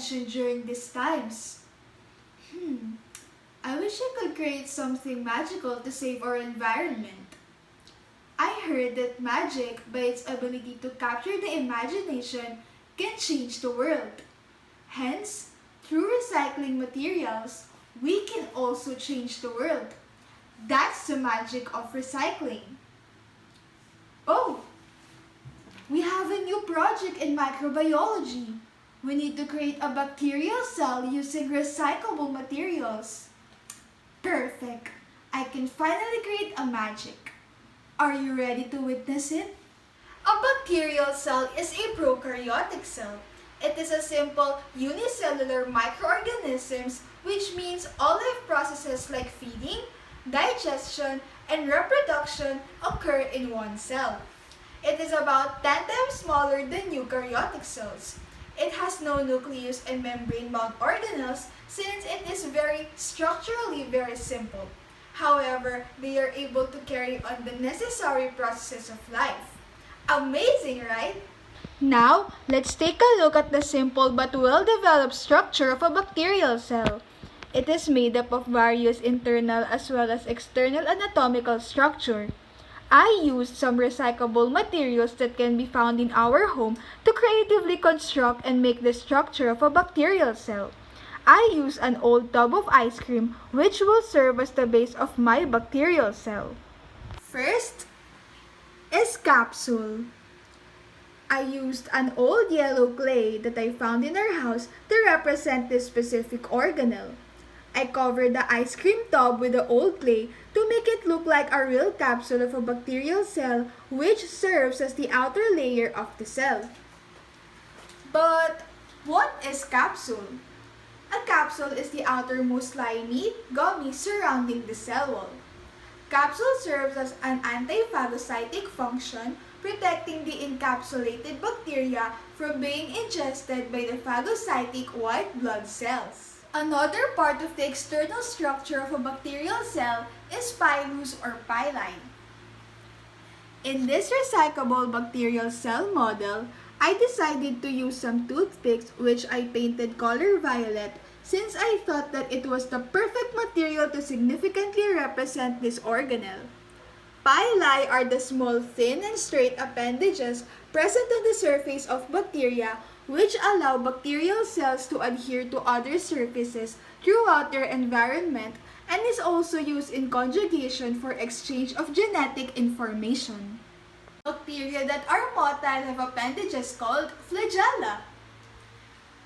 attention during these times. I wish I could create something magical to save our environment. I heard that magic, by its ability to capture the imagination, can change the world. Hence, through recycling materials, we can also change the world. That's the magic of recycling. Oh, we have a new project in microbiology. We need to create a bacterial cell using recyclable materials. Perfect! I can finally create a magic. Are you ready to witness it? A bacterial cell is a prokaryotic cell. It is a simple unicellular microorganisms, which means all life processes like feeding, digestion, and reproduction occur in one cell. It is about 10 times smaller than eukaryotic cells. It has no nucleus and membrane-bound organelles since it is structurally very simple. However, they are able to carry on the necessary processes of life. Amazing, right? Now, let's take a look at the simple but well-developed structure of a bacterial cell. It is made up of various internal as well as external anatomical structure. I used some recyclable materials that can be found in our home to creatively construct and make the structure of a bacterial cell. I used an old tub of ice cream which will serve as the base of my bacterial cell. First is capsule. I used an old yellow clay that I found in our house to represent this specific organelle. I covered the ice cream tub with the old clay to make it look like a real capsule of a bacterial cell which serves as the outer layer of the cell. But what is capsule? A capsule is the outermost slimy, gummy surrounding the cell wall. Capsule serves as an anti-phagocytic function, protecting the encapsulated bacteria from being ingested by the phagocytic white blood cells. Another part of the external structure of a bacterial cell is pilus or pili. In this recyclable bacterial cell model, I decided to use some toothpicks which I painted color violet since I thought that it was the perfect material to significantly represent this organelle. Pili are the small, thin, and straight appendages present on the surface of bacteria which allow bacterial cells to adhere to other surfaces throughout their environment and is also used in conjugation for exchange of genetic information. Bacteria that are motile have appendages called flagella.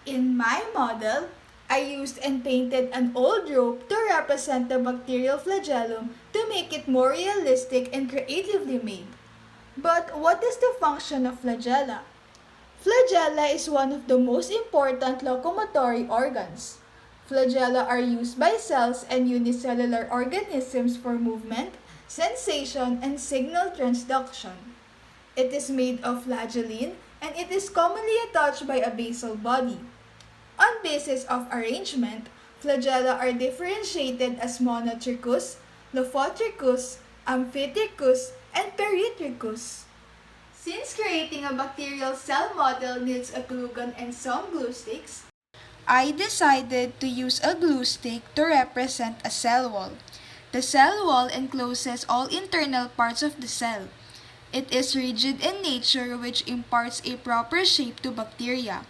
In my model, I used and painted an old rope to represent the bacterial flagellum to make it more realistic and creatively made. But what is the function of flagella? Flagella is one of the most important locomotory organs. Flagella are used by cells and unicellular organisms for movement, sensation, and signal transduction. It is made of flagellin and it is commonly attached by a basal body. On basis of arrangement, flagella are differentiated as monotrichous, lophotrichous, amphitrichous, and peritrichous. Since creating a bacterial cell model needs a glue gun and some glue sticks, I decided to use a glue stick to represent a cell wall. The cell wall encloses all internal parts of the cell. It is rigid in nature, which imparts a proper shape to bacteria.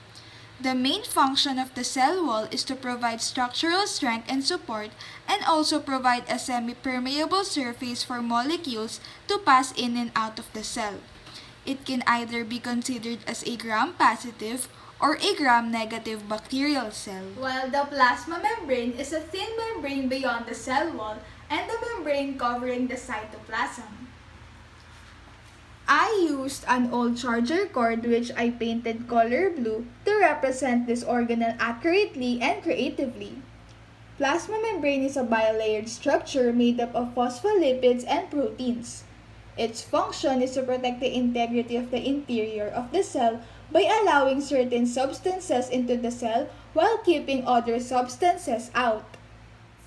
The main function of the cell wall is to provide structural strength and support and also provide a semi-permeable surface for molecules to pass in and out of the cell. It can either be considered as a gram-positive or a gram-negative bacterial cell. While the plasma membrane is a thin membrane beyond the cell wall and the membrane covering the cytoplasm. I used an old charger cord which I painted color blue to represent this organelle accurately and creatively. Plasma membrane is a bilayered structure made up of phospholipids and proteins. Its function is to protect the integrity of the interior of the cell by allowing certain substances into the cell while keeping other substances out.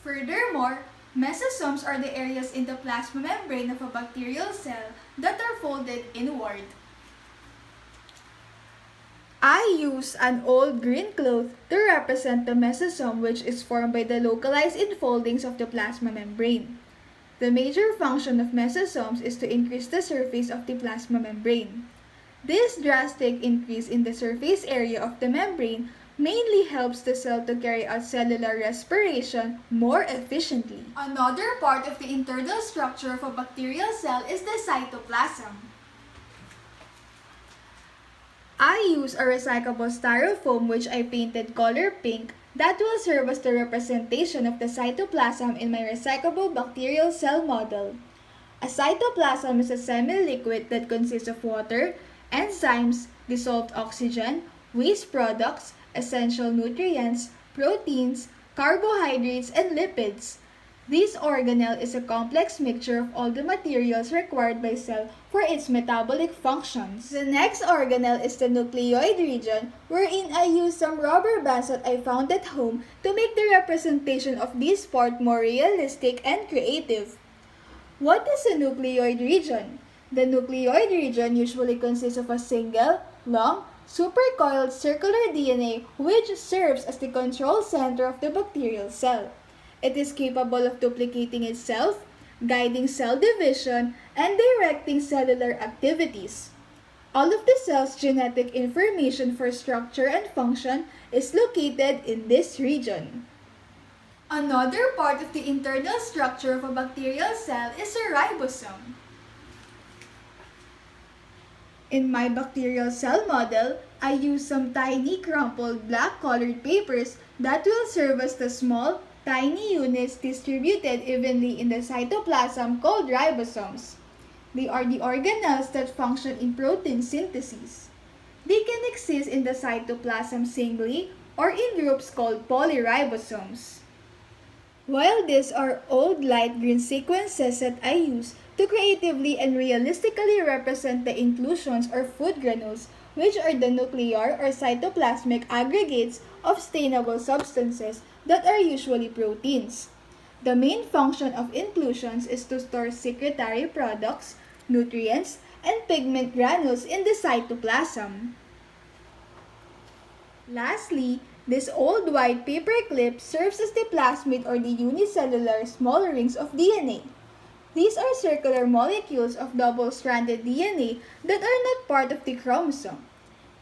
Furthermore, mesosomes are the areas in the plasma membrane of a bacterial cell that are folded inward. I use an old green cloth to represent the mesosome, which is formed by the localized enfoldings of the plasma membrane. The major function of mesosomes is to increase the surface of the plasma membrane. This drastic increase in the surface area of the membrane mainly helps the cell to carry out cellular respiration more efficiently. Another part of the internal structure of a bacterial cell is the cytoplasm. I use a recyclable styrofoam which I painted color pink that will serve as the representation of the cytoplasm in my recyclable bacterial cell model. A cytoplasm is a semi-liquid that consists of water, enzymes, dissolved oxygen, waste products, essential nutrients, proteins, carbohydrates, and lipids. This organelle is a complex mixture of all the materials required by cell for its metabolic functions. The next organelle is the nucleoid region, wherein I use some rubber bands that I found at home to make the representation of this part more realistic and creative. What is a nucleoid region? The nucleoid region usually consists of a single, long, supercoiled circular DNA which serves as the control center of the bacterial cell. It is capable of duplicating itself, guiding cell division, and directing cellular activities. All of the cell's genetic information for structure and function is located in this region. Another part of the internal structure of a bacterial cell is a ribosome. In my bacterial cell model, I use some tiny crumpled black-colored papers that will serve as the small, tiny units distributed evenly in the cytoplasm called ribosomes. They are the organelles that function in protein synthesis. They can exist in the cytoplasm singly or in groups called polyribosomes. While these are old light green sequences that I use to creatively and realistically represent the inclusions or food granules, which are the nuclear or cytoplasmic aggregates of stainable substances that are usually proteins. The main function of inclusions is to store secretory products, nutrients, and pigment granules in the cytoplasm. Lastly, this old white paper clip serves as the plasmid or the unicellular small rings of DNA. These are circular molecules of double-stranded DNA that are not part of the chromosome.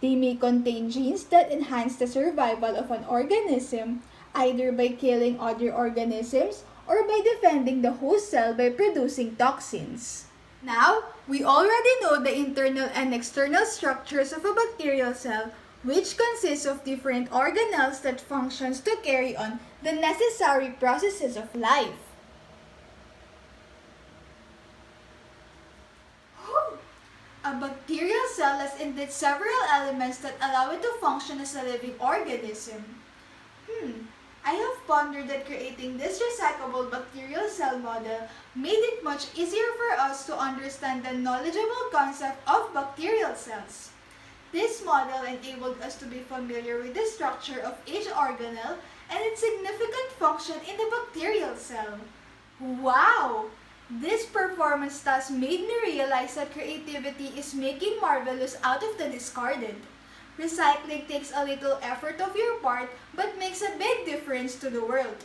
They may contain genes that enhance the survival of an organism, either by killing other organisms or by defending the host cell by producing toxins. Now, we already know the internal and external structures of a bacterial cell, which consists of different organelles that functions to carry on the necessary processes of life. A bacterial cell has indeed several elements that allow it to function as a living organism. I have pondered that creating this recyclable bacterial cell model made it much easier for us to understand the knowledgeable concept of bacterial cells. This model enabled us to be familiar with the structure of each organelle and its significant function in the bacterial cell. Wow! This performance task made me realize that creativity is making marvelous out of the discarded. Recycling takes a little effort of your part but makes a big difference to the world.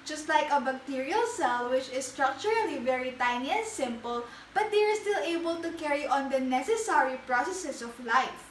Just like a bacterial cell, which is structurally very tiny and simple, but they are still able to carry on the necessary processes of life.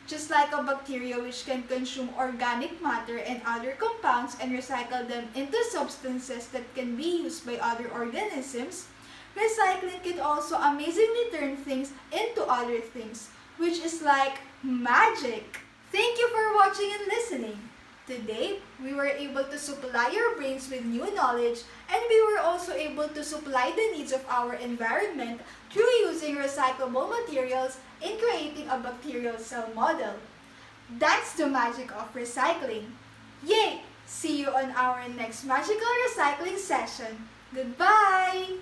Just like a bacteria which can consume organic matter and other compounds and recycle them into substances that can be used by other organisms, recycling can also amazingly turn things into other things, which is like magic. Thank you for watching and listening. Today, we were able to supply your brains with new knowledge, and we were also able to supply the needs of our environment through using recyclable materials in creating a bacterial cell model. That's the magic of recycling. Yay! See you on our next magical recycling session. Goodbye!